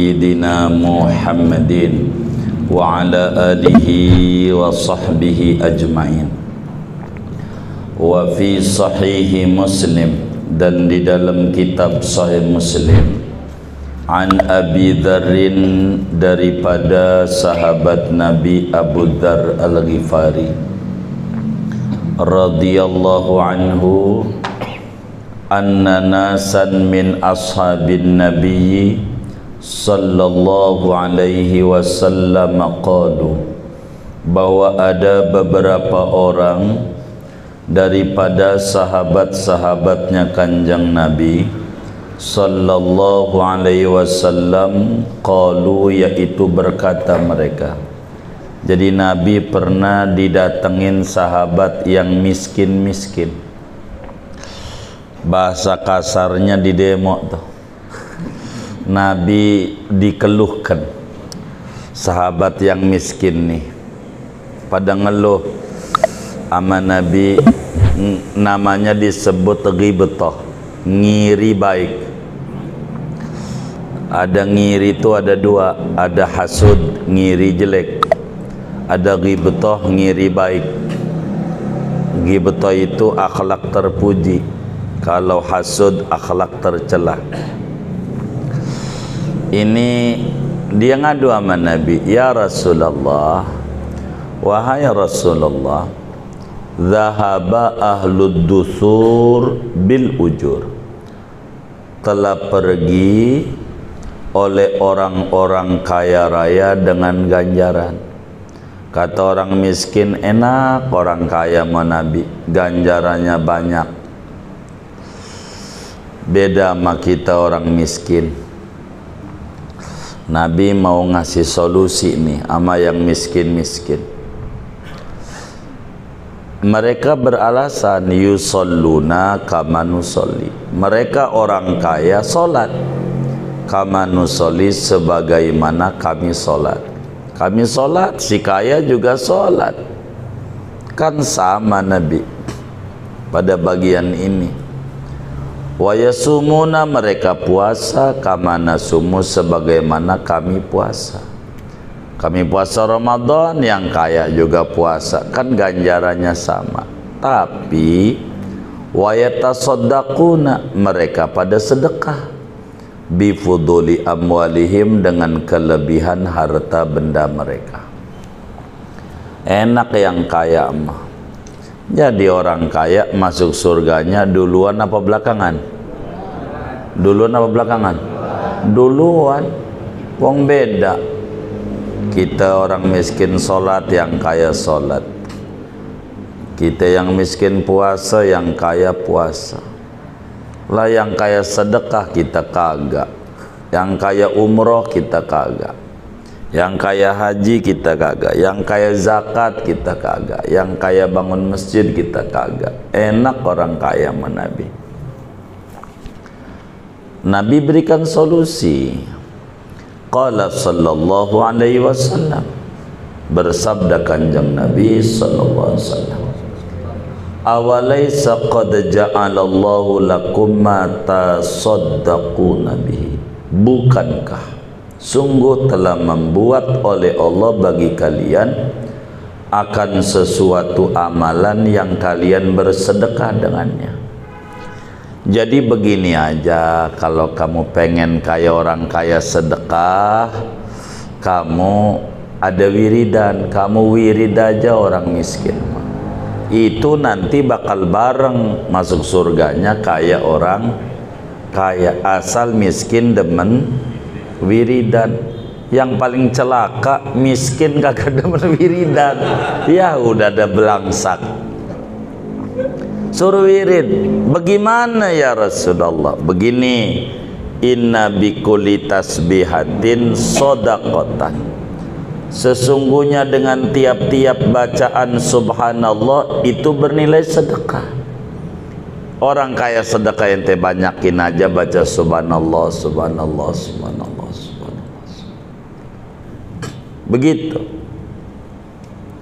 sayyidina Muhammadin wa ala alihi wa sahbihi ajma'in. Wa fi sahihi Muslim, dan di dalam kitab Sahih Muslim, an Abi Dzarrin, daripada sahabat Nabi Abu Dzar Al-Ghifari radhiyallahu anhu, anna nasan min ashabin nabiyyi sallallahu alaihi wasallam qalu, bahwa ada beberapa orang daripada sahabat-sahabatnya Kanjeng Nabi sallallahu alaihi wasallam, qalu, yaitu berkata mereka. Jadi Nabi pernah didatengin sahabat yang miskin-miskin, bahasa kasarnya di demo tuh. Nabi dikeluhkan sahabat yang miskin nih, pada ngeluh sama Nabi. Namanya disebut ghibtah, ngiri baik. Ada ngiri itu ada dua, ada hasud, ngiri jelek, ada ghibtah, ngiri baik. Ghibtah itu akhlak terpuji, kalau hasud akhlak tercela. Ini dia ngadu sama Nabi, ya Rasulullah, wahai Rasulullah, zahaba ahlud dusur bil ujur, telah pergi oleh orang-orang kaya raya dengan ganjaran. Kata orang miskin, enak orang kaya sama Nabi, ganjarannya banyak. Beda sama kita orang miskin. Nabi mau ngasih solusi nih sama yang miskin-miskin. Mereka beralasan, yusalluna kama nusolli, mereka orang kaya solat, kama nusolli, sebagaimana kami solat. Kami solat, si kaya juga solat, kan sama Nabi pada bagian ini. Wa yasumuna, mereka puasa, kama nasumu, sebagaimana kami puasa. Kami puasa Ramadan, yang kaya juga puasa, kan ganjarannya sama. Tapi wa yatasaddaquna, mereka pada sedekah, bifuduli amwalihim, dengan kelebihan harta benda mereka. Enak yang kaya mah. Jadi orang kaya masuk surganya duluan apa belakangan? Duluan apa belakangan? Duluan. Wong beda. Kita orang miskin sholat, yang kaya sholat. Kita yang miskin puasa, yang kaya puasa. Lah yang kaya sedekah kita kagak. Yang kaya umroh kita kagak. Yang kaya haji kita kagak. Yang kaya zakat kita kagak. Yang kaya bangun masjid kita kagak. Enak orang kaya sama Nabi. Nabi berikan solusi. Qala sallallahu alaihi wasallam, bersabda Kanjeng Nabi sallallahu alaihi wasallam, awalaysa qad ja'alallahu lakum ma tasaddaquna bihi, bukankah sungguh telah membuat oleh Allah bagi kalian akan sesuatu amalan yang kalian bersedekah dengannya. Jadi begini aja, kalau kamu pengen kayak orang kaya sedekah, kamu ada wiridan, kamu wirid aja orang miskin. Itu nanti bakal bareng masuk surganya kayak orang kaya, asal miskin demen wiridan. Yang paling celaka miskin kagak demen wiridan, ya udah ada belangsak. Suruh wirid, bagaimana ya Rasulullah? Begini, inna bikulli tasbihatin shadaqatan, sesungguhnya dengan tiap-tiap bacaan subhanallah itu bernilai sedekah. Orang kaya sedekah ente banyakin aja baca subhanallah, subhanallah, subhanallah, subhanallah. Begitu.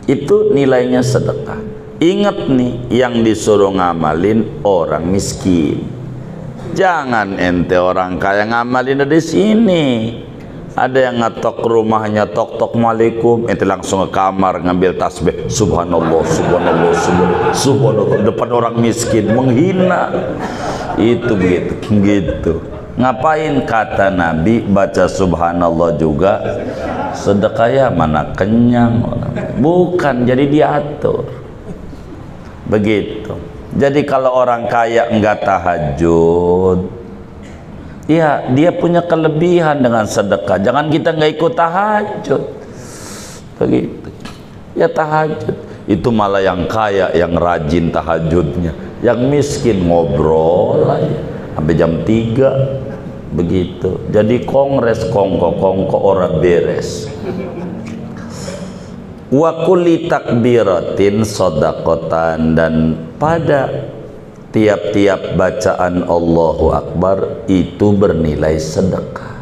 Itu nilainya sedekah. Ingat nih, yang disuruh ngamalin orang miskin. Jangan ente orang kaya ngamalin dari sini. Ada yang ngetok rumahnya, tok Assalamualaikum, ente langsung ke kamar ngambil tasbih, subhanallah, subhanallah, subhanallah, subhanallah, depan orang miskin, menghina. Itu begitu, gitu. Ngapain kata Nabi baca subhanallah juga? Sedekah ya mana kenyang. Bukan, jadi diatur. Begitu. Jadi kalau orang kaya enggak tahajud, ya, dia punya kelebihan dengan sedekah. Jangan kita nggak ikut tahajud. Begitu. Ya tahajud. Itu malah yang kaya, yang rajin tahajudnya. Yang miskin ngobrol aja sampai jam 3. Begitu. Jadi kongres kongko orang beres. Wa kulli takbiratin shadaqatan, dan pada tiap-tiap bacaan Allahu Akbar itu bernilai sedekah.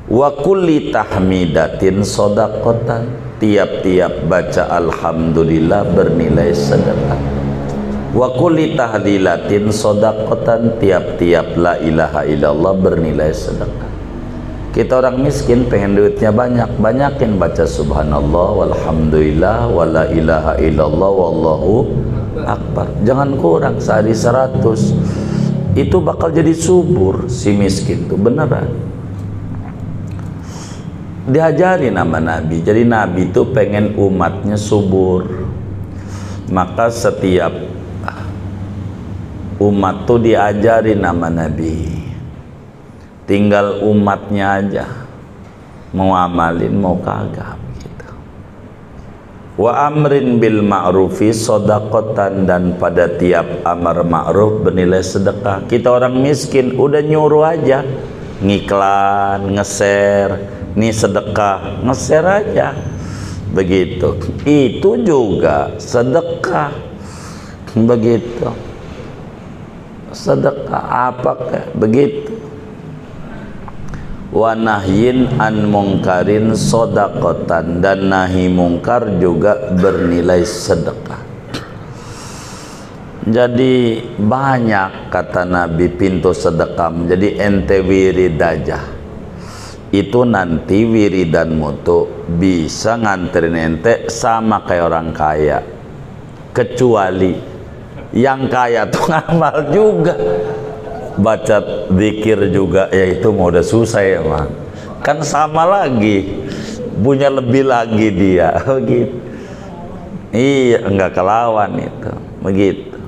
Wa kulli tahmidatin shadaqatan, tiap-tiap baca alhamdulillah bernilai sedekah. Wa kulli tahlilatin shadaqatan, tiap-tiap la ilaha illallah bernilai sedekah. Kita orang miskin pengen duitnya banyak, banyakin baca subhanallah walhamdulillah wala ilaha illallah wallahu akbar. Jangan kurang, sehari 100. Itu bakal jadi subur si miskin tuh, beneran. Diajari nama Nabi. Jadi Nabi tuh pengen umatnya subur. Maka setiap umat tuh diajari nama Nabi. Tinggal umatnya aja mau amalin mau kagak gitu. Wa amrin bil ma'rufi shadaqatan, dan pada tiap amar ma'ruf bernilai sedekah. Kita orang miskin udah nyuruh aja, ngiklan, nge-share, nih sedekah, nge-share aja. Begitu. Itu juga sedekah. Begitu. Sedekah apa kayak begitu. Wa nahyin an mungkarin shadaqatan, dan nahi mungkar juga bernilai sedekah. Jadi banyak kata Nabi pintu sedekah. Jadi ente wirid aja, itu nanti wiridanmu tuh bisa nganterin ente sama kayak orang kaya. Kecuali yang kaya tuh ngamal juga, baca zikir juga, ya itu mau udah susah ya mah. Kan sama lagi, punya lebih lagi dia. Begitu. Iya, enggak kelawan itu. Begitu.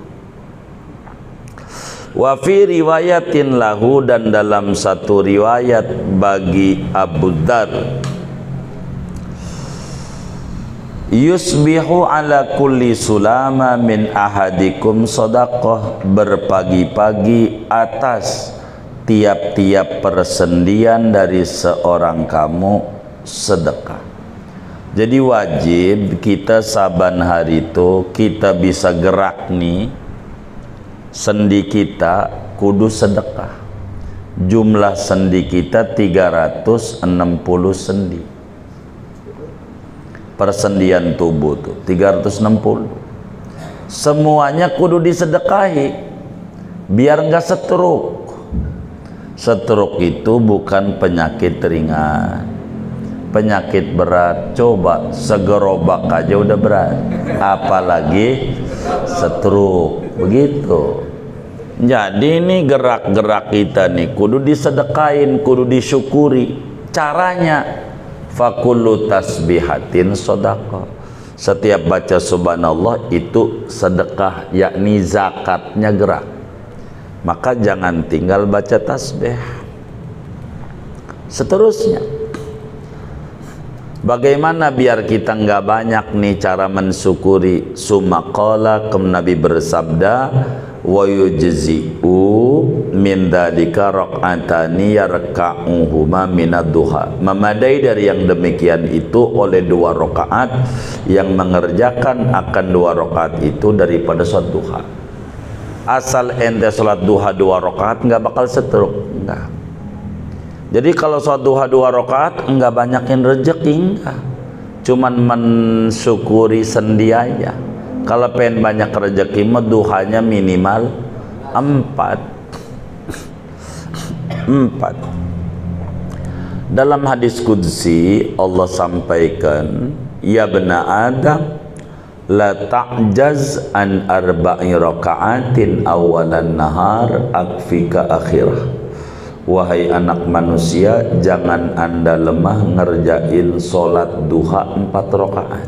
Wa fi riwayatin lahu, dan dalam satu riwayat bagi Abu Dzar, yusbihu ala kulli sulama min ahadikum shadaqah, berpagi-pagi atas tiap-tiap persendian dari seorang kamu sedekah. Jadi wajib kita saban hari itu kita bisa gerak nih, sendi kita kudu sedekah. Jumlah sendi kita 360 sendi. Persendian tubuh tuh 360. Semuanya kudu disedekahi biar enggak stroke. Stroke itu bukan penyakit ringan, penyakit berat. Coba segerobak aja udah berat, apalagi stroke. Begitu. Jadi ini gerak-gerak kita nih kudu disedekain, kudu disyukuri. Caranya fakullu tasbihatin shadaqah. Setiap baca subhanallah itu sedekah, yakni zakatnya gerak. Maka jangan tinggal baca tasbih. Seterusnya, bagaimana biar kita nggak banyak nih cara mensyukuri? Sumaqala, Nabi bersabda, wa yujzi'u min dzalika rak'atani yarka'uhuma minad duha. Memadai dari yang demikian itu oleh 2 rakaat yang mengerjakan akan 2 rakaat itu daripada salat duha. Asal ente salat duha 2 rakaat nggak bakal stroke, enggak. Jadi kalau salat duha 2 rakaat enggak banyakin rezeki, enggak. Cuman mensyukuri sendi aja. Kalau pengen banyak rezeki mah duhanya minimal 4. Empat. Dalam hadis qudsi Allah sampaikan, ya bena Adam, la ta'jaz an arba'i raka'atin awalan nahar akfika akhirah. Wahai anak manusia, jangan anda lemah ngerjain sholat duha 4 rakaat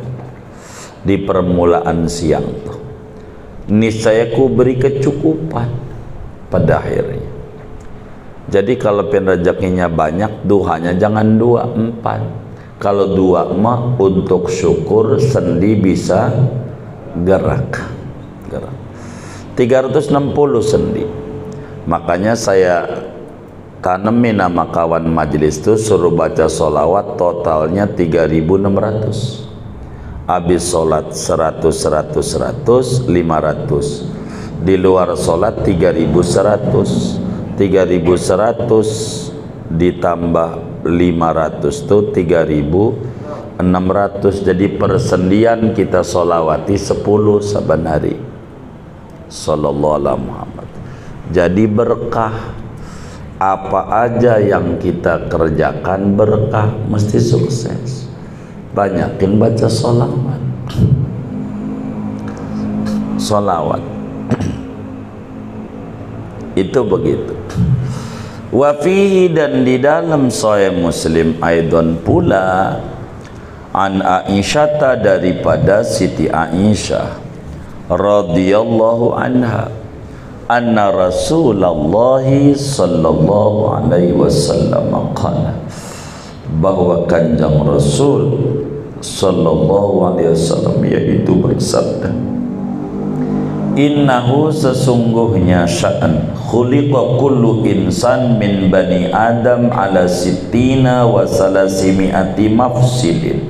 di permulaan siang tuh. Niscaya ku beri kecukupan pada akhirnya. Jadi kalau rezekinya banyak, duhanya jangan 2, 4. Kalau 2 mah untuk syukur, sendi bisa gerak. 360 sendi. Makanya saya tanemin nama kawan majelis itu, suruh baca sholawat totalnya 3.600. Habis sholat 100, 500. Di luar sholat 3.100. 3.100 ditambah 500 itu 3.600. Jadi persendian kita sholawati 10 saban hari. Sallallahu alaihi Muhammad. Jadi berkah. Apa aja yang kita kerjakan berkah, mesti sukses. Banyakin baca sholawat. Sholawat itu begitu. Wa fihi, dan di dalam Sahih Muslim aidon pula, an Aisyah, daripada Siti Aisyah radhiyallahu anha, anna Rasulullah sallallahu alaihi wasallam qala, bahwa kanjeng Rasul sallallahu alaihi wasallam yaitu bersabda, innahu, sesungguhnya sya'an, khuliqa kullu insan min bani Adam ala sittina wa salasimi'ati mafsilin.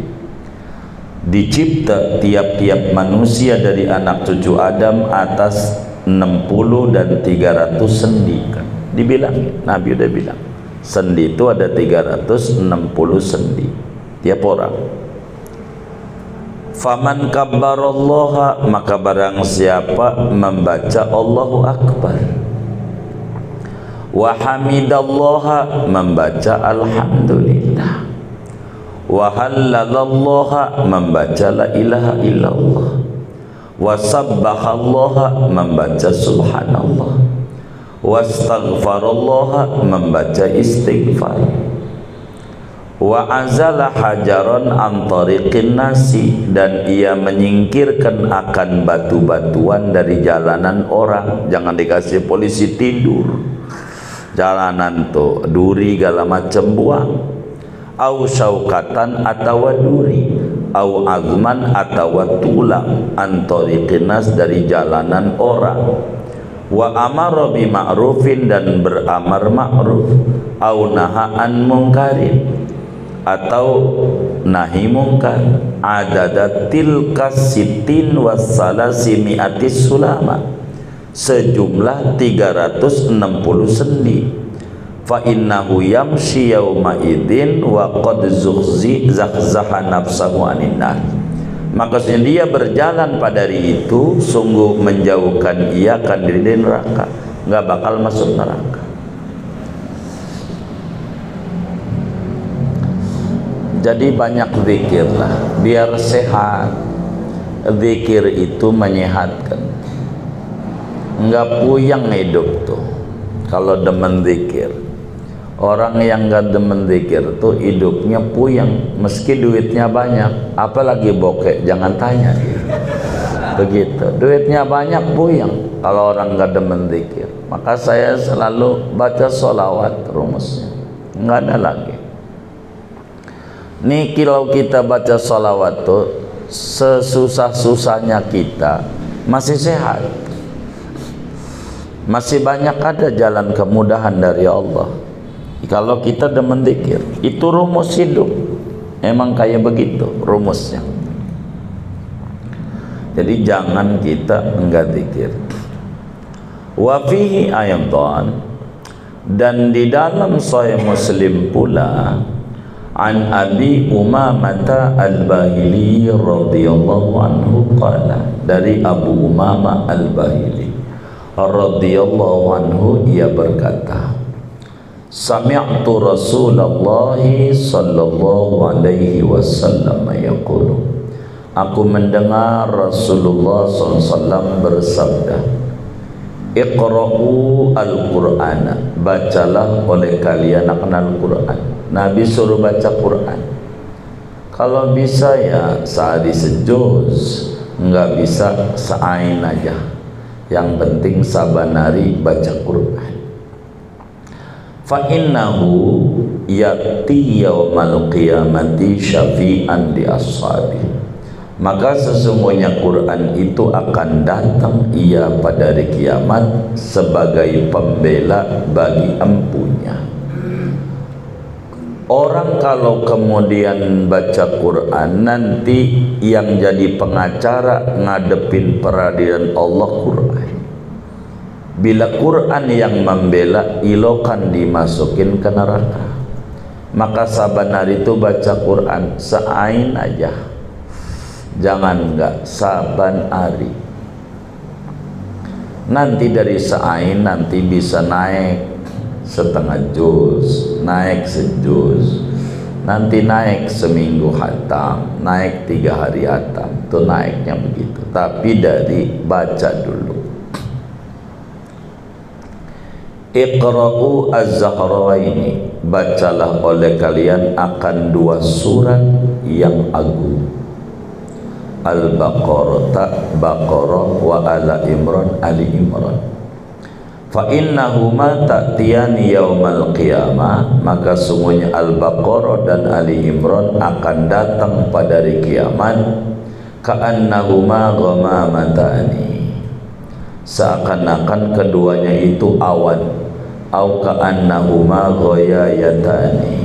Dicipta tiap-tiap manusia dari anak cucu Adam atas 60 dan 300 sendi. Kan dibilang, Nabi udah bilang sendi itu ada 360 sendi tiap orang. Faman kabbarallaha, maka barang siapa membaca Allahu Akbar, wa hamidallaha, membaca alhamdulillah, wa hallalallaha, membaca la ilaha illallah, wa sabbahallaha, membaca subhanallah, wa astaghfarallaha, membaca istighfar, wa azala hajaron antariqin nasi, dan ia menyingkirkan akan batu-batuan dari jalanan orang. Jangan dikasih polisi tidur jalanan tuh, duri segala macam buang. Au syaukatan atau duri, au azman atau tulang, antariqin nas, dari jalanan orang. Wa amara bi ma'rufin, dan beramar ma'ruf, au nahaan mungkarin, atau nahi mungkar, adadatil kasitin wassalasimi'atis sulama, sejumlah 360 sendi. Fa innahu yamshi yawma idin wa qad zakhzaha nafsahu anin nar, maka dia berjalan pada hari itu sungguh menjauhkan ia akan diri dari neraka, nggak bakal masuk neraka. Jadi banyak zikirlah biar sehat. Zikir itu menyehatkan, nggak puyeng hidup tuh kalau demen zikir. Orang yang nggak demen zikir tuh hidupnya puyeng, meski duitnya banyak, apalagi bokeh jangan tanya. Begitu, duitnya banyak puyeng kalau orang nggak demen zikir. Maka saya selalu baca sholawat, rumusnya nggak ada lagi. Nih kalau kita baca sholawat tuh, sesusah-susahnya kita masih sehat, masih banyak ada jalan kemudahan dari Allah. Kalau kita demen zikir, itu rumus hidup. Emang kayak begitu rumusnya. Jadi jangan kita enggak zikir. Wa fihi ayatan, dan di dalam Sahih Muslim pula, an Abi Umamah Al-Bahili radhiyallahu anhu qala, dari Abu Umamah Al-Bahili radhiyallahu anhu, ia berkata, Sami'tu Rasulullah sallallahu alaihi wasallam yaqulu, aku mendengar Rasulullah SAW bersabda, Iqra'u al-Qur'ana, bacalah oleh kalian akan Al-Quran. Nabi suruh baca Quran. Kalau bisa ya sehari sejuz, enggak bisa seain aja. Yang penting saban hari baca Quran. Fa innahu yati yaumal qiyamati syafi'an li ashabi, maka sesungguhnya Quran itu akan datang ia pada hari kiamat sebagai pembela bagi empunya. Orang kalau kemudian baca Quran, nanti yang jadi pengacara ngadepin peradilan Allah Quran. Bila Quran yang membela, ilokan dimasukin ke neraka. Maka saban hari itu baca Quran seain aja, jangan enggak, saban hari. Nanti dari seain nanti bisa naik setengah juz, naik sejuz, nanti naik seminggu hatam, naik 3 hari hatam, itu naiknya begitu. Tapi dari baca dulu. Iqra'u az-Zahraini, bacalah oleh kalian akan 2 surat yang agung, Al-Baqarah, Baqarah, wa Ala Imran, Ali Imran. Fa innahuma ta'tiyani yaumal qiyamah, maka sungguhnya Al-Baqarah dan Ali Imran akan datang pada hari kiamat, ka'annahuma ghamamatani, seakan-akan keduanya itu awan, au ka'annahuma ghayayatani,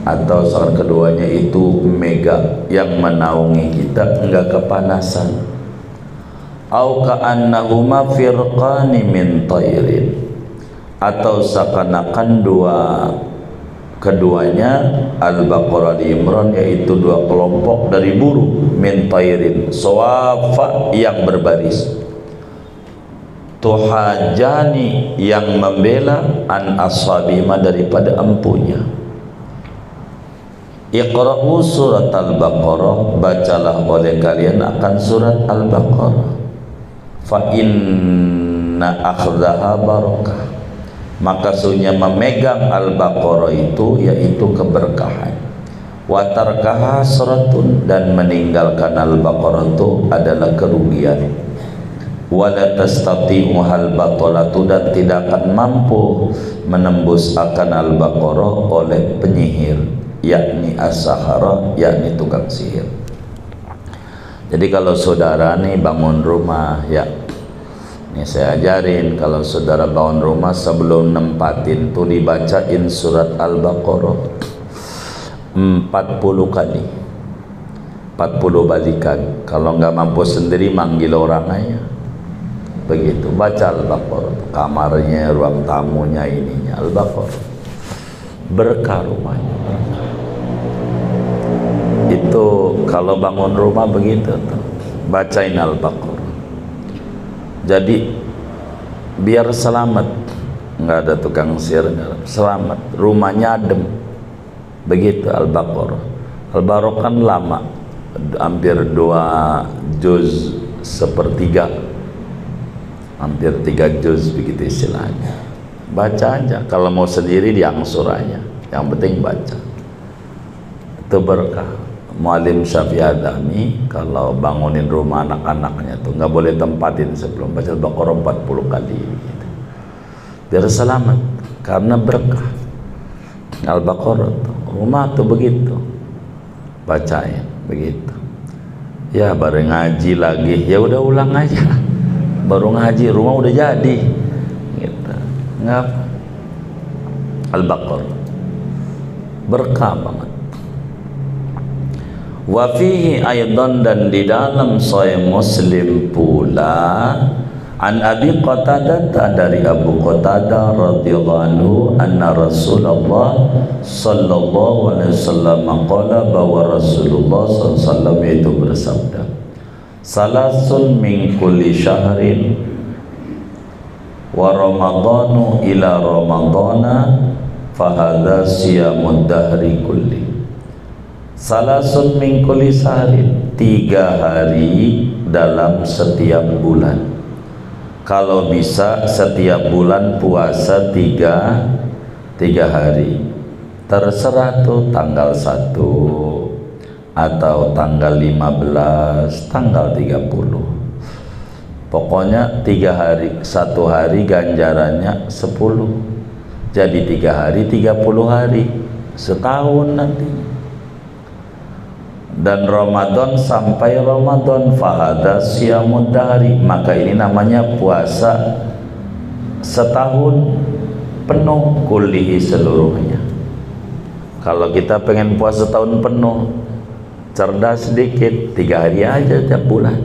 atau saat keduanya itu mega yang menaungi kita enggak kepanasan, au ka'annahuma firqani min tairin, atau seakan-akan keduanya Al-Baqarah di Imran yaitu 2 kelompok dari burung, min tairin, sawafa yang berbaris, tuhajani yang membela, an ashabima daripada empunya. Iqra'u surat Al-Baqarah, bacalah oleh kalian akan surat Al-Baqarah. Fa inna akhdaha barakah, maka sungguhnya memegang Al-Baqarah itu yaitu keberkahan. Wa tarkaha suratun, dan meninggalkan Al-Baqarah itu adalah kerugian. Wala tastati'u hal batalatu, dan tidak akan mampu menembus akan Al-Baqarah oleh penyihir, yakni as-sahara, yakni tukang sihir. Jadi kalau saudara nih bangun rumah, ya ini saya ajarin, kalau saudara bangun rumah sebelum nempatin tuh dibacain surat Al-Baqarah 40 kali, 40 balikan. Kalau nggak mampu sendiri manggil orang aja. Begitu, baca Al-Baqarah, kamarnya, ruang tamunya, ininya Al-Baqarah, berkah rumahnya, berkah. Itu kalau bangun rumah begitu tuh, bacain Al-Baqarah. Jadi biar selamat, nggak ada tukang sihir, selamat, rumahnya adem. Begitu Al-Baqarah. Al-Baqarah kan lama, hampir 2 juz sepertiga, hampir 3 juz begitu istilahnya. Baca aja, kalau mau sendiri diangsur aja, yang penting baca. Itu berkah. Muallim Syafi'i Adami kalau bangunin rumah anak-anaknya tuh nggak boleh tempatin sebelum baca Al-Baqarah 40 kali gitu. Biar selamat, karena berkah. Al-Baqarah tuh, rumah tuh begitu, bacain begitu. Ya baru ngaji lagi, ya udah ulang aja. Baru ngaji, rumah udah jadi gitu. Ngapa? Al-Baqarah berkah banget. Wa fihi aidan, dan di dalam Sahih Muslim pula, an Abi Qatadah, dari Abu Qatadah radhiyallahu anhu, anna Rasulullah sallallahu alaihi wasallam qala, bahwa Rasulullah sallallahu alaihi wasallam itu bersabda, salasun min kulli syahrin wa ramadhanu ila ramadhana fahadha siyamud dahri kulli. Salasun min kulli sahrin, 3 hari dalam setiap bulan. Kalau bisa setiap bulan puasa 3 hari. Terserah tuh tanggal 1 atau tanggal 15, tanggal 30. Pokoknya 3 hari, 1 hari ganjarannya 10. Jadi 3 hari 30 hari, setahun nanti. Dan Ramadan sampai Ramadan fahada siyamud dahri, maka ini namanya puasa setahun penuh, kullihi seluruhnya. Kalau kita pengen puasa setahun penuh, cerdas sedikit, 3 hari aja tiap bulan.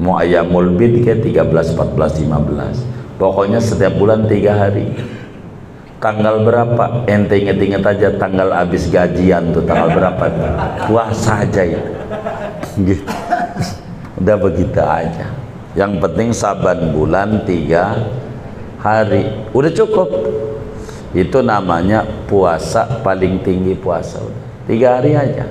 Mau ayamul bid ke 13, 14, 15, pokoknya setiap bulan 3 hari. Tanggal berapa? Ente inget-inget aja tanggal habis gajian tuh, tanggal berapa? Puasa aja ya. Gitu. Udah begitu aja. Yang penting saban bulan 3 hari. Udah cukup. Itu namanya puasa paling tinggi puasa. 3 hari aja.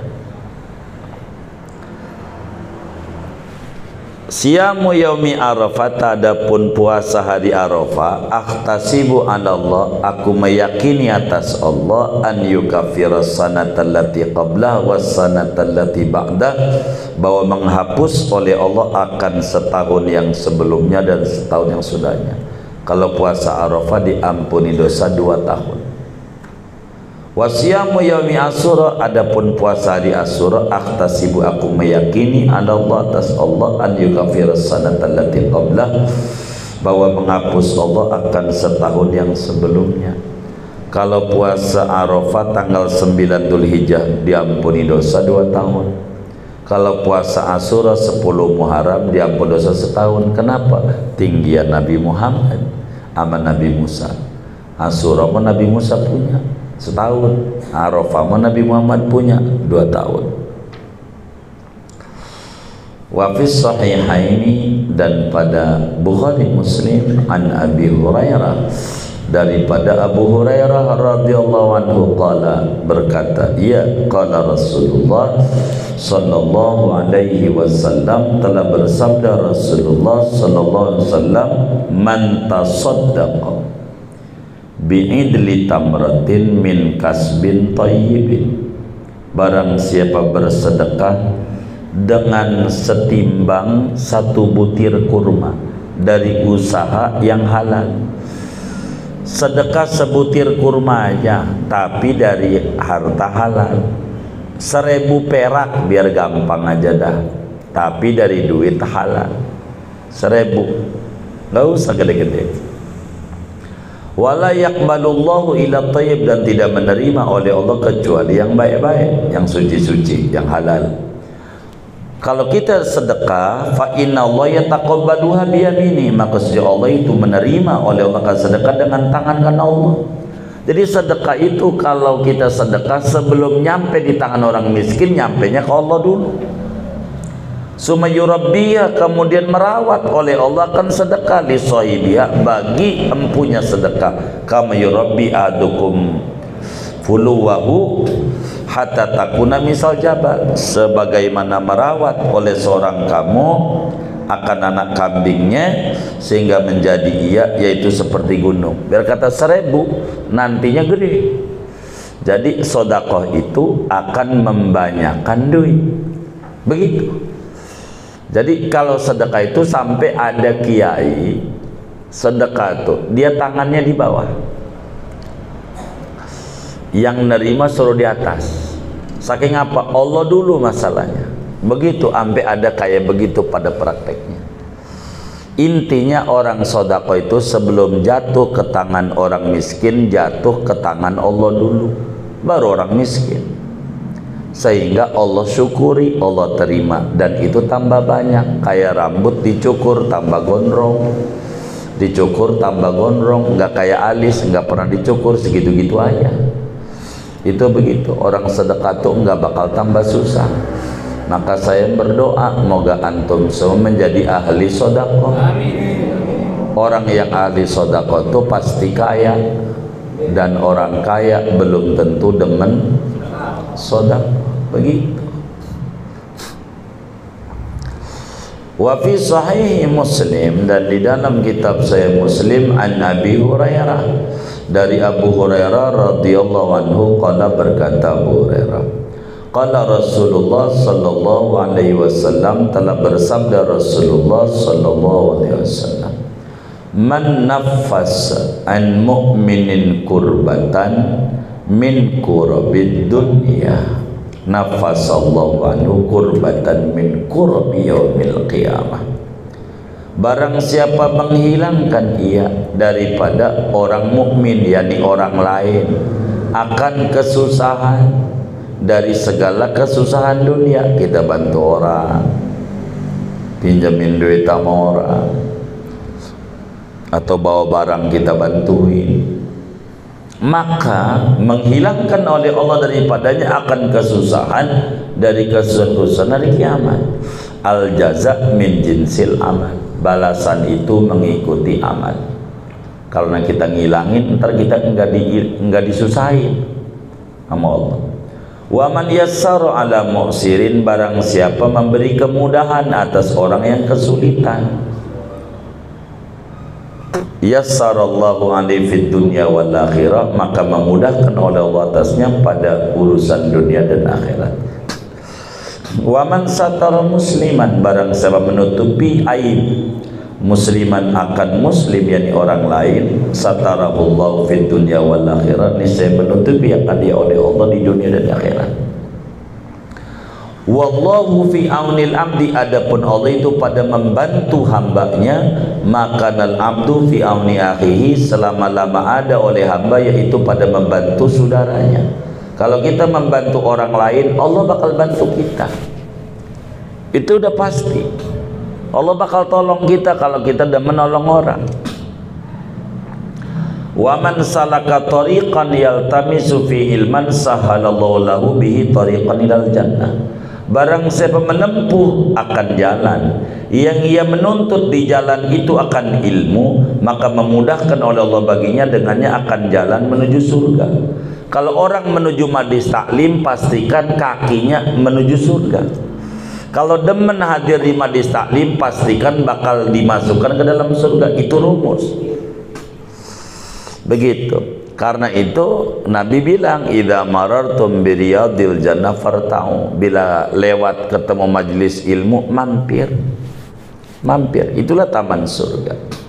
Siyamu yaumi Arafah, adapun puasa hari Arafah, ahtasibu anallah, aku meyakini atas Allah, an yukaffira sanata allati qablah was sanata allati ba'dah, bahwa menghapus oleh Allah akan setahun yang sebelumnya dan setahun yang sudahnya. Kalau puasa Arafah diampuni dosa 2 tahun. Wasiyamu yaumi Asyura, adapun puasa hari Asyura, akhtasibu, aku meyakini Allah atas Allah, an yukaffira sanata allati qablah, bahwa menghapus Allah akan setahun yang sebelumnya. Kalau puasa Arafah tanggal 9 Dzulhijjah diampuni dosa 2 tahun. Kalau puasa Asyura 10 Muharram diampuni dosa setahun. Kenapa? Tinggian Nabi Muhammad sama Nabi Musa. Asyura pun Nabi Musa punya setahun, Arafah Nabi Muhammad punya 2 tahun. Wa fis sahihaini, dan pada Bukhari Muslim, an Abi Hurairah, daripada Abu Hurairah radhiyallahu anhu qala, berkata, ya qala Rasulullah sallallahu alaihi wasallam, telah bersabda Rasulullah sallallahu alaihi wasallam, man tasaddaqa bi'idli tamratin min kasbin tayyibin, barang siapa bersedekah dengan setimbang 1 butir kurma dari usaha yang halal. Sedekah sebutir kurma aja, tapi dari harta halal. 1000 perak biar gampang aja dah, tapi dari duit halal. 1000, nggak usah gede-gede. Wala yaqbalullahu illa thayyib, dan tidak menerima oleh Allah kecuali yang baik-baik, yang suci-suci, yang halal. Kalau kita sedekah, fa inna Allah yataqabbaluha biyamini, maka sesungguhnya Allah itu menerima oleh Allah kan sedekah dengan tangan kanan Allah. Jadi sedekah itu, kalau kita sedekah sebelum nyampe di tangan orang miskin, nyampenya ke Allah dulu. Sumayurabbiya, kemudian merawat oleh Allah akan sedekah li sahibiha, bagi empunya sedekah. Kama yurabbi adukum fuluwahu hatta takuna misal jabal, sebagaimana merawat oleh seorang kamu akan anak kambingnya sehingga menjadi yaitu seperti gunung. Biar kata 1000 nantinya gede. Jadi sedekah itu akan membanyakan duit. Begitu. Jadi kalau sedekah itu sampai ada kiai sedekah tuh, dia tangannya di bawah, yang nerima suruh di atas. Saking apa? Allah dulu masalahnya. Begitu, sampai ada kayak begitu pada prakteknya. Intinya orang sedekah itu sebelum jatuh ke tangan orang miskin, jatuh ke tangan Allah dulu, baru orang miskin. Sehingga Allah syukuri, Allah terima, dan itu tambah banyak. Kayak rambut dicukur tambah gondrong, dicukur tambah gondrong, nggak kayak alis, nggak pernah dicukur, segitu-gitu aja. Itu begitu, orang sedekah tuh nggak bakal tambah susah. Maka saya berdoa, moga antum semua menjadi ahli sedekah. Orang yang ahli sedekah tuh pasti kaya. dan orang kaya belum tentu demen sedekah. Begitu. Wa fi sahih Muslim, dan di dalam kitab Sahih Muslim, an Abi Hurairah, dari Abu Hurairah radhiyallahu anhu, qala, berkata Abu Hurairah, qala Rasulullah sallallahu alaihi wasallam, telah bersabda Rasulullah sallallahu alaihi wasallam, man naffas an mu'minin kurbatan min kurabid dunya nafasallahu anhu kurbatan min kurbi yaumil qiyamah. Barang siapa menghilangkan ia daripada orang mukmin, yakni orang lain, akan kesusahan dari segala kesusahan dunia. Kita bantu orang, pinjamin duit sama orang, atau bawa barang kita bantuin, maka menghilangkan oleh Allah daripadanya akan kesusahan dari kesusahan hari kiamat. Al jaza min jinsil amal, balasan itu mengikuti amal. Karena kita ngilangin, ntar kita enggak disusahin sama Allah. Wa man yassara ala mu'sirin, barang siapa memberi kemudahan atas orang yang kesulitan, yassarallahu alaihi fid dunya wal akhirah, maka memudahkan oleh Allah atasnya pada urusan dunia dan akhirat. Wa man satara musliman, barang siapa menutupi aib musliman akan muslim, yakni orang lain, satarahullahu fid dunya wal akhirah, niscaya menutupi akan dia oleh Allah di dunia dan akhirat. Wallahu fi aunil abdi, adapun Allah itu pada membantu hambanya, makanal abdu fi auni akhihi, selama-lama ada oleh hamba, yaitu pada membantu saudaranya. Kalau kita membantu orang lain, Allah bakal bantu kita, itu udah pasti. Allah bakal tolong kita kalau kita udah menolong orang. Wa man salaka tariqan yaltamisu fi ilman sahalallahu lahu bihi tariqan ilal jannah. Barang siapa menempuh akan jalan yang ia menuntut di jalan itu akan ilmu, maka memudahkan oleh Allah baginya dengannya akan jalan menuju surga. Kalau orang menuju majlis taklim, pastikan kakinya menuju surga. Kalau demen hadir di majlis taklim, pastikan bakal dimasukkan ke dalam surga. Itu rumus. Begitu. Karena itu Nabi bilang, idza marartum bi riyadil jannah farta'u, bila lewat ketemu majlis ilmu, mampir. Mampir, itulah taman surga.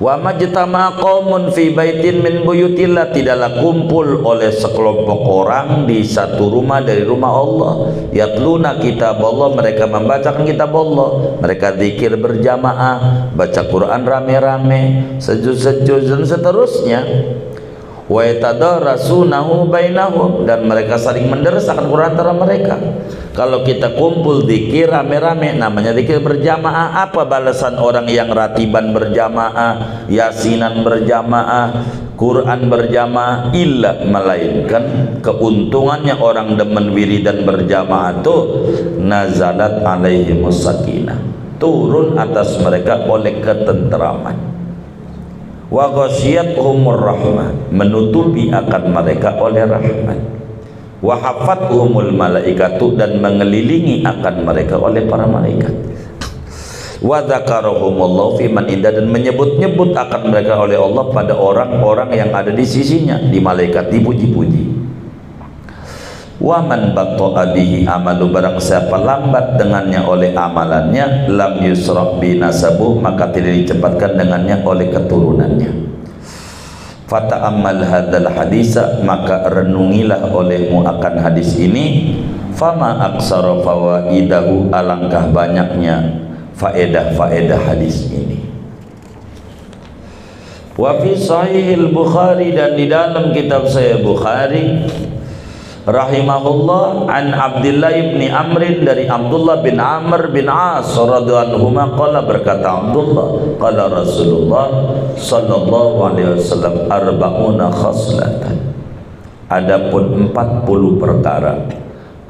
Wa majtama'a qaumun fi baitin min buyutillah, tidaklah kumpul oleh sekelompok orang di satu rumah dari rumah Allah, yatluna kitab Allah, mereka membacakan kitab Allah, mereka zikir berjamaah, baca Quran rame-rame, sejud-sejud dan seterusnya. Wa yatadarasunahu bainahum, dan mereka saling mendersahkan Quran antara mereka. Kalau kita kumpul zikir rame-rame, namanya zikir berjamaah. Apa balasan orang yang ratiban berjamaah, yasinan berjamaah, Quran berjamaah? Illa, melainkan keuntungannya orang demen wiridan berjamaah itu, nazalat alaihimus sakinah, turun atas mereka oleh ketenteraman. Wa ghasyiyatuhumur rahmah, menutupi akan mereka oleh rahmat. Wa hafathumul malaikatu, dan mengelilingi akan mereka oleh para malaikat. Wa dzakarahumullahu fi man inda, dan menyebut-nyebut akan mereka oleh Allah pada orang-orang yang ada di sisinya, di malaikat dipuji-puji. Wa man batta'a bihi amalu, barang siapa lambat dengannya oleh amalannya, lam yusra bi nasabu, maka tidak dicepatkan dengannya oleh keturunannya. Fata'ammal hadzal hadisa, maka renungilah olehmu akan hadis ini. Fama aksara fawaidahu, alangkah banyaknya faedah-faedah hadis ini. Wa fi sahihil Bukhari, dan di dalam kitab Sahih Bukhari rahimahullah, an Abdullah ibni Amrin, dari Abdullah bin Amr bin As radhiyallahu anhu, qala, berkata Abdullah, qala Rasulullah sallallahu alaihi wasallam, arba'una khaslatan, adapun 40 perkara,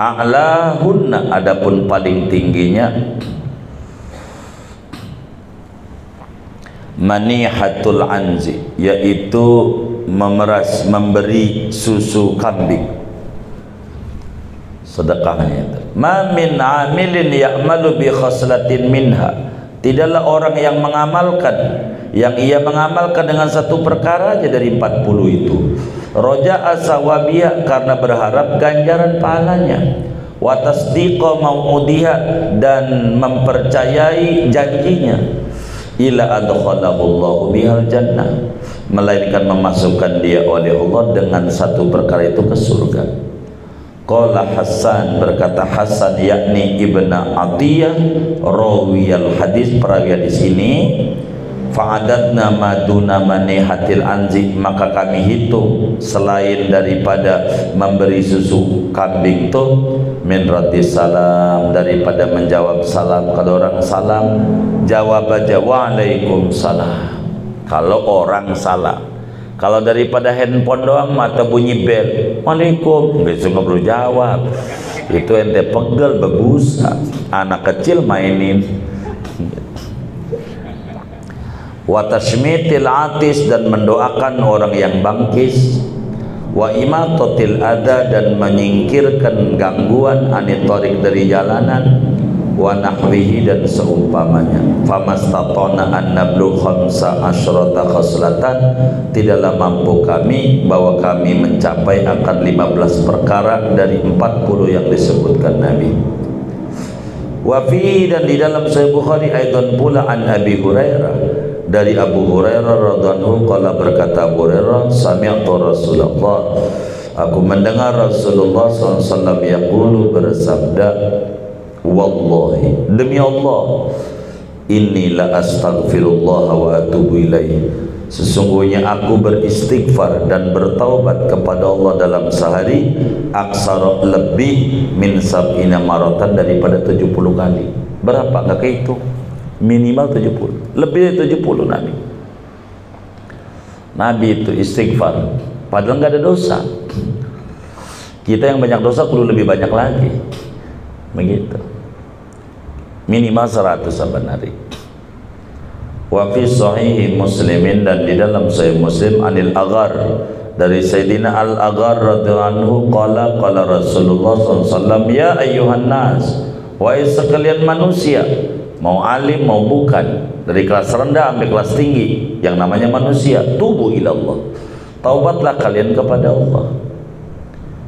a'lahunna, adapun paling tingginya, Manihatul anzi, yaitu memeras, memberi susu kambing, sedekahnya itu. Ma min amilin ya'malu bi khaslatin minha, tidaklah orang yang mengamalkan, yang ia mengamalkan dengan satu perkara aja dari 40 itu, roja'a sawabiyah, karena berharap ganjaran pahalanya, wa tasdiqa mau'udiha, dan mempercayai janjinya, ila adkhalahu Allahu bihal jannah, melainkan memasukkan dia oleh Allah dengan satu perkara itu ke surga. Qala Hasan, berkata Hasan yakni Ibnu Atiyah, rawiyal hadis, perawi hadis ini, fa'adadna maduna manihatil anzi, maka kami hitung selain daripada memberi susu kambing itu, min raddi salam, daripada menjawab salam. Kalau orang salam, jawab aja waalaikumsalam kalau orang salam. Kalau daripada handphone doang atau bunyi bel, waalaikum, besok nggak perlu jawab, itu ente pegel bebusa, anak kecil mainin. Wa tashmitil atis, dan mendoakan orang yang bangkis, wa imatatil adha, dan menyingkirkan gangguan, anitorik, dari jalanan, wa nahwihi, dan seumpamanya. Famastatona an nablu khamsa asyrata khaslatan, tidaklah mampu kami bahwa kami mencapai akan 15 perkara dari 40 yang disebutkan Nabi. Wa fi, dan di dalam Sahih Bukhari aidan pula an Abi Hurairah, dari Abu Hurairah radhiyallahu anhu, qala, berkata Abu Hurairah, sami'tu Rasulullah, aku mendengar Rasulullah SAW yaqulu, bersabda, wallahi, demi Allah, inni la astaghfirullah wa atubu ilaih, sesungguhnya aku beristighfar dan bertaubat kepada Allah dalam sehari aksara, lebih, min sab'ina maratan, daripada 70 kali. Berapa? Enggak kehitung, minimal 70, lebih dari 70 Nabi itu istighfar, padahal nggak ada dosa. Kita yang banyak dosa perlu lebih banyak lagi, begitu, minimal 100 saban hari. Wa fi sahih Muslimin, dan di dalam Sahih Muslim, anil Aghar, dari Sayyidina Al-Aghar radhiyallahu anhu, qala qala Rasulullah SAW, ya ayyuhan nas, wahai sekalian manusia, mau alim mau bukan, dari kelas rendah sampai kelas tinggi, yang namanya manusia, tubu ilallah, taubatlah kalian kepada Allah.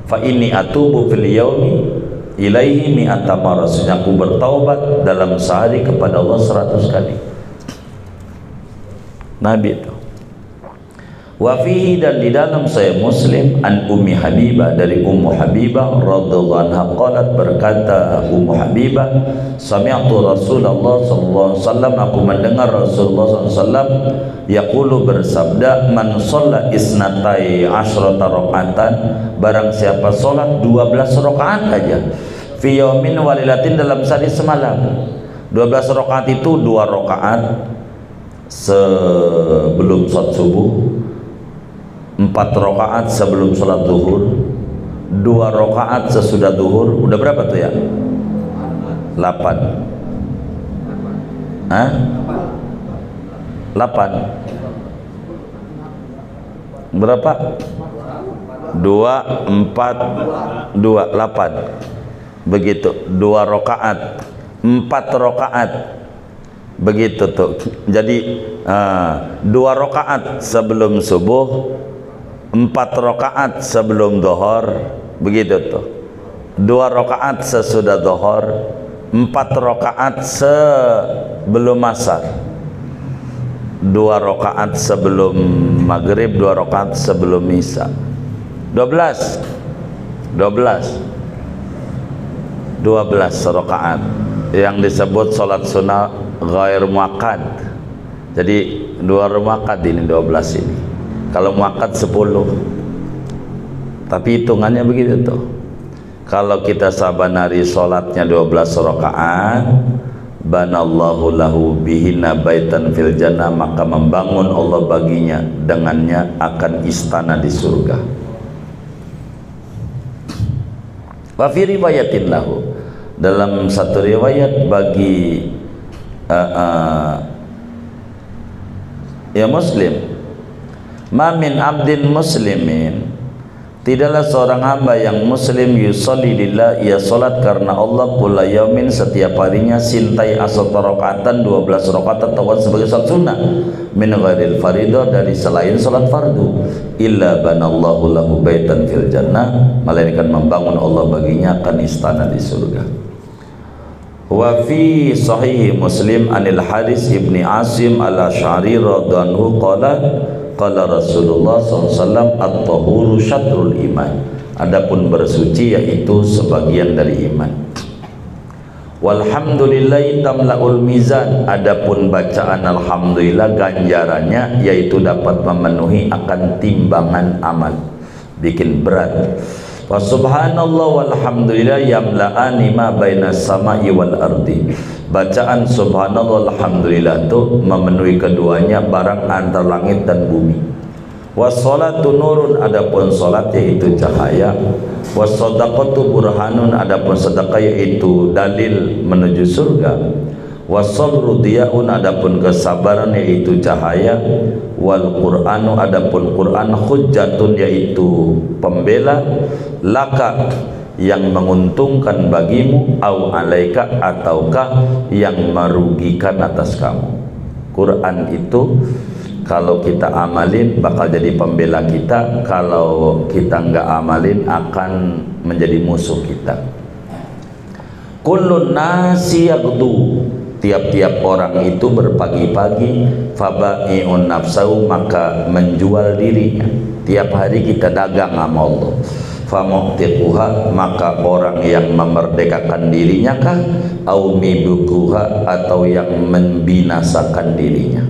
Fa inni atubu fil yaumi ilaihi mi'ata marah, aku bertaubat dalam sehari kepada Allah 100 kali. Nabi itu. Wa fihi, dan di dalam Sahih Muslim, an Ummi Habibah, dari Ummu Habibah radhiyallahu anha, qalat, berkata Ummu Habibah, sami'tu Rasulullah sallallahu alaihi wasallam, aku mendengar Rasulullah sallallahu alaihi wasallam yaqulu, bersabda, man shalla isnatai asyrata rakaatan, barang siapa salat 12 rakaat aja, fi yaumin walilatin, dalam sehari semalam. 12 rakaat itu 2 rakaat sebelum salat subuh, 4 rakaat sebelum sholat zuhur, 2 rakaat sesudah zuhur. Udah berapa tuh ya? 8. Hah? 8. Berapa? 2, 4, 2, 8. Begitu. 2 rakaat, 4 rakaat. Begitu tuh. Jadi 2 rakaat sebelum subuh, 4 rakaat sebelum dhuhur, begitu tuh. 2 rakaat sesudah dhuhur, 4 rakaat sebelum asar, 2 rakaat sebelum maghrib, 2 rakaat sebelum isya. 12 rakaat yang disebut salat sunnah ghair muakkad. Jadi 2 muakkad ini, 12 ini. Kalau muakkad 10. Tapi hitungannya begitu tuh. Kalau kita saban hari salatnya 12 rakaat, banallahu lahu bihina baitan fil jannah, maka membangun Allah baginya dengannya akan istana di surga. Wa fi riwayatin lahu, dalam satu riwayat bagi Ya muslim. Ma min abdin muslimin, tidaklah seorang hamba yang muslim yusolli lillah, ia solat karena Allah kulla yaumin, setiap harinya, sintai asata rakaatan, 12 rakaat atau sebagai salat sunnah, min ghairil faridah, dari selain salat fardu, illa banallahu lahu baitan fil jannah, melainkan membangun Allah baginya akan istana di surga. Wa fi sahih Muslim anil Haris ibni Asim al-Asy'ari radhiyallahu qala qala Rasulullah SAW, at-tahuru syatrul iman, adapun bersuci yaitu sebagian dari iman. Walhamdulillahi tamla'ul mizan, adapun bacaan alhamdulillah ganjarannya yaitu dapat memenuhi akan timbangan amal, bikin berat. Wa subhanallah walhamdulillah yamla'ani ma bainas sama'i wal ardi, bacaan subhanallah alhamdulillah itu memenuhi keduanya barang antar langit dan bumi. Wassalatu nurun, adapun salat yaitu cahaya. Wassadaqatu burhanun, adapun sedekah yaitu dalil menuju surga. Wassabru diyaun, adapun kesabaran yaitu cahaya. Wal qur'anu, adapun Quran hujjatun yaitu pembela, laka yang menguntungkan bagimu, au alaika ataukah yang merugikan atas kamu. Quran itu kalau kita amalin bakal jadi pembela kita, kalau kita enggak amalin akan menjadi musuh kita. Kullun nasi yaghdu, tiap-tiap orang itu berpagi-pagi, fabai'un nafsahu, maka menjual dirinya. Tiap hari kita dagang sama Allah. Famu'tiquha, maka orang yang memerdekakan dirinya kah, au mibukuha, atau yang membinasakan dirinya.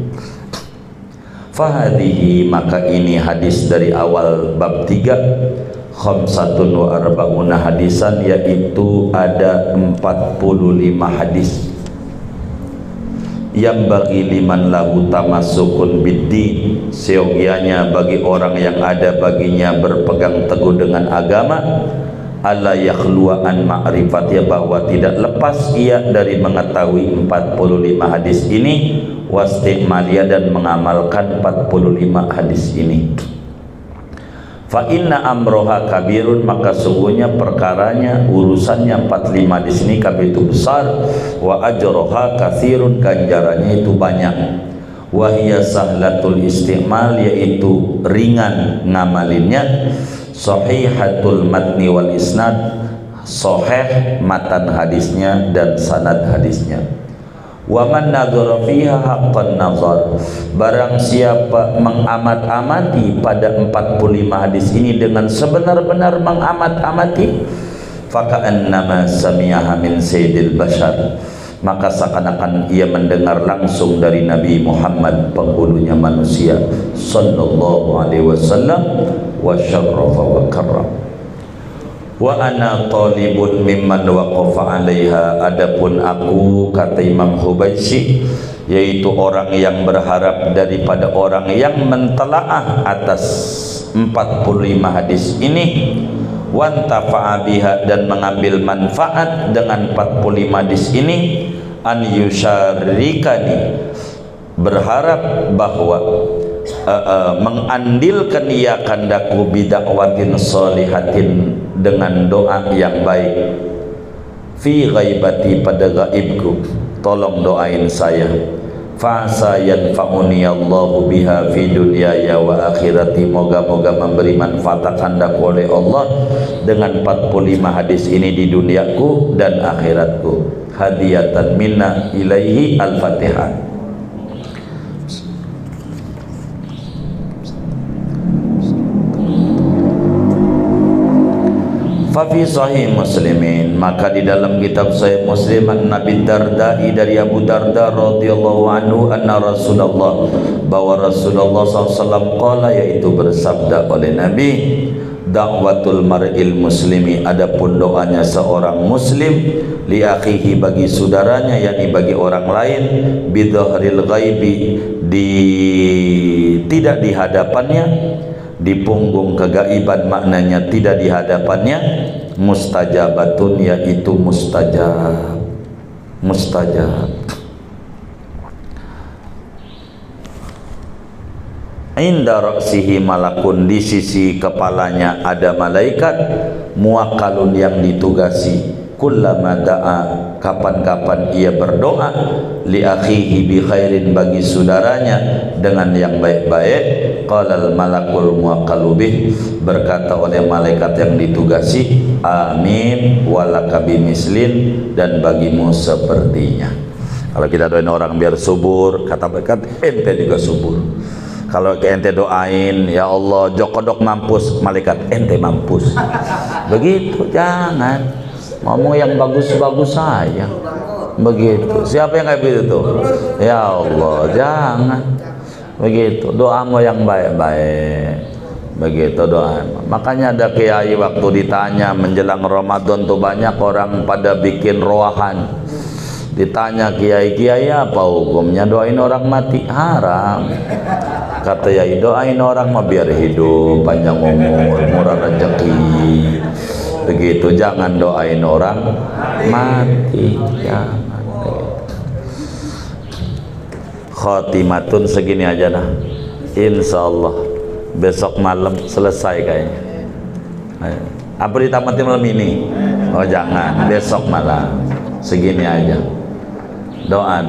Fahadihi, maka ini hadis dari awal bab 3, khamsatun wa arba'una hadisan, yaitu ada 45 hadis yang bagi liman lahu tamassukun biddin, seyogianya bagi orang yang ada baginya berpegang teguh dengan agama, alla yakhluwa an ma'rifatnya, bahwa tidak lepas ia dari mengetahui 45 hadis ini, wastimaliya, dan mengamalkan 45 hadis ini. Fa inna amroha kabirun, maka sungguhnya perkaranya, urusannya 45 di sini kabir itu besar. Wa ajroha kathirun, ganjarannya itu banyak. Wa hiya sahlatul istimal, yaitu ringan ngamalinnya. Sahihatul matni wal isnad, sahih matan hadisnya dan sanad hadisnya. Wa man nadzara fiha haqqan nazar, barang siapa mengamat-amati pada 45 hadis ini dengan sebenar-benar mengamat-amati, faka'annama sami'aha min sayyidil bashar, maka seakan-akan ia mendengar langsung dari Nabi Muhammad, penghulunya manusia, sallallahu alaihi wasallam, wa syarrafa wa karram. Wa ana talibun mimman waqafa alaiha, adapun aku, kata Imam Hubaisy, yaitu orang yang berharap daripada orang yang mentelaah atas 45 hadis ini, wantafa'a biha, dan mengambil manfaat dengan 45 hadis ini, an yusyarikani, berharap bahwa mengandilkan ia kandaku bidakwatin solihatin, dengan doa yang baik, fi ghaibati, pada gaibku, tolong doain saya, fa'asa yanfa'uni Allahu biha fi dunyaya wa akhirati, moga-moga memberi manfaat kandaku oleh Allah dengan 45 hadis ini di duniaku dan akhiratku. Hadiyatan minna ilaihi. Al-Fatihah. Fafi sahih muslimin, maka di dalam kitab sahih Muslim, Nabi Darda'i, dari Abu Darda radhiyallahu anhu, anna Rasulullah, bahwa Rasulullah SAW qala, yaitu bersabda oleh Nabi, da'watul mar'il muslimi, adapun doanya seorang muslim, li akhihi, bagi saudaranya, yakni bagi orang lain, bidhahril ghaibi, tidak di hadapannya, di punggung kegaiban, maknanya tidak di hadapannya, mustajabatun, yaitu mustajab. inda ra'sihi malakun, di sisi kepalanya ada malaikat, muwakkalun yang ditugasi, kullama da'a, kapan-kapan ia berdoa, li akhihi bi khairin, bagi saudaranya dengan yang baik-baik, qalal malakul muwakkalu bih, berkata oleh malaikat yang ditugasi, amin walaka bimislin, dan bagimu sepertinya. Kalau kita doain orang biar subur, kata malaikat, ente juga subur. Kalau ente doain, ya Allah Jokodok mampus, malaikat, ente mampus. Begitu, jangan ngomong yang bagus-bagus saja. Begitu. Siapa yang kayak begitu? Ya Allah, jangan. Begitu. Doamu yang baik-baik. Begitu doa. Makanya ada kiai waktu ditanya menjelang Ramadan tuh banyak orang pada bikin roahan. Ditanya kiai apa hukumnya doain orang mati? Haram. Kata yai, doain orang mah biar hidup panjang umur, murah rezeki. Begitu, jangan doain orang mati, jangan. Khotimatun, segini aja dah. Insyaallah besok malam selesai kayaknya. Apa ditamatin malam ini? Oh jangan, besok malam. Segini aja. Doa.